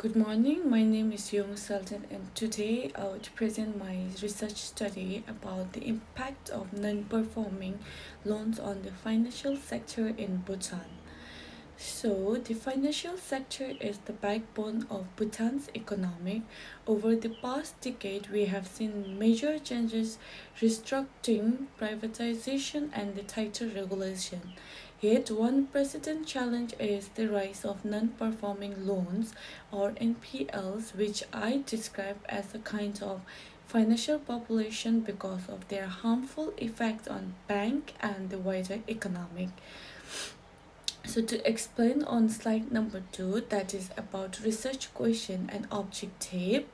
Good morning, my name is Yung Sultan, and today I would present my research study about the impact of non performing loans on the financial sector in Bhutan. So, the financial sector is the backbone of Bhutan's economy. Over the past decade, we have seen major changes, restructuring, privatization, and the tighter regulation. Yet, one present challenge is the rise of non performing loans or NPLs, which I describe as a kind of financial population because of their harmful effects on bank and the wider economic. So to explain on slide number 2, that is about research question and objective,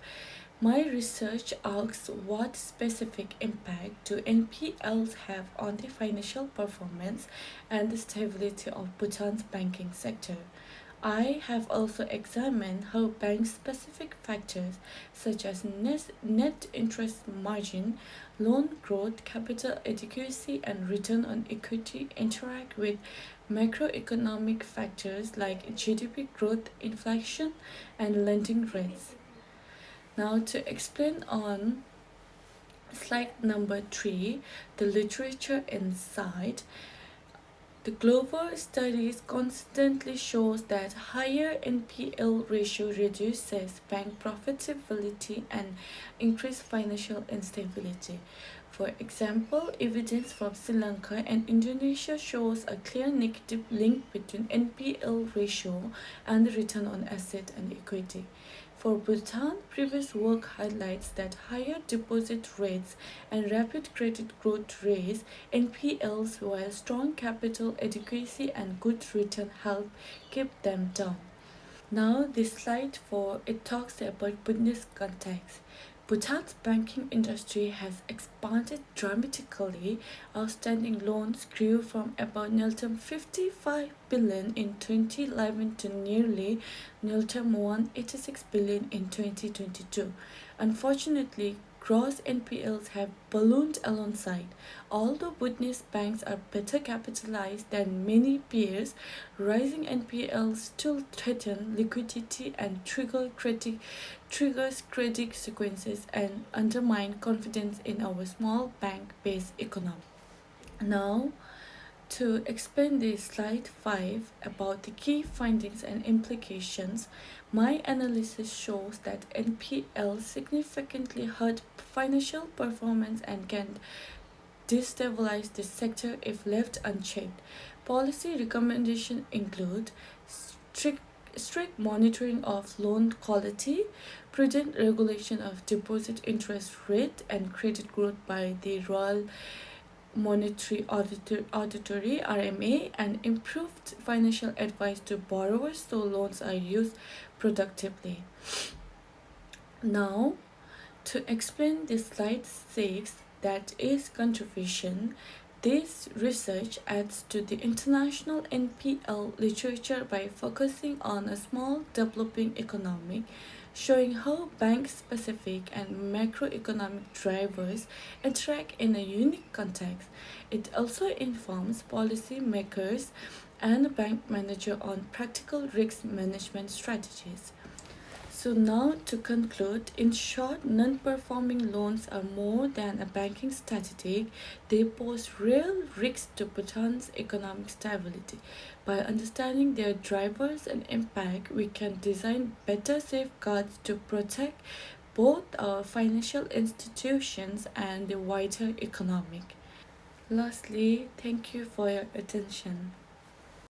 my research asks what specific impact do NPLs have on the financial performance and the stability of Bhutan's banking sector. I have also examined how bank specific factors such as net interest margin, loan growth, capital adequacy, and return on equity interact with macroeconomic factors like GDP growth, inflation, and lending rates. Now, to explain on slide number 3, the literature inside. The global studies constantly shows that higher NPL ratio reduces bank profitability and increase financial instability. For example, evidence from Sri Lanka and Indonesia shows a clear negative link between NPL ratio and the return on asset and equity. For Bhutan, previous work highlights that higher deposit rates and rapid credit growth raise NPLs, while strong capital adequacy and good return help keep them down. Now, this slide 4 it talks about Bhutanese context. Bhutan's banking industry has expanded dramatically. Outstanding loans grew from about 55 billion in 2011 to nearly 186 billion in 2022. Unfortunately, gross NPLs have ballooned alongside. Although Bhutanese banks are better capitalized than many peers, rising NPLs still threaten liquidity and triggers credit sequences and undermine confidence in our small bank-based economy. Now, to explain this slide 5 about the key findings and implications, my analysis shows that NPL significantly hurt financial performance and can destabilize the sector if left unchecked. Policy recommendations include strict strict monitoring of loan quality, prudent regulation of deposit interest rate and credit growth by the Royal Auditory RMA, and improved financial advice to borrowers so loans are used productively. Now, to explain this slide 6, that is contribution, this research adds to the international NPL literature by focusing on a small developing economy, showing how bank specific and macroeconomic drivers interact in a unique context. It also informs policymakers and bank manager on practical risk management strategies. So now to conclude, in short, non-performing loans are more than a banking statistic. They pose real risks to Bhutan's economic stability. By understanding their drivers and impact, we can design better safeguards to protect both our financial institutions and the wider economic. Lastly, thank you for your attention.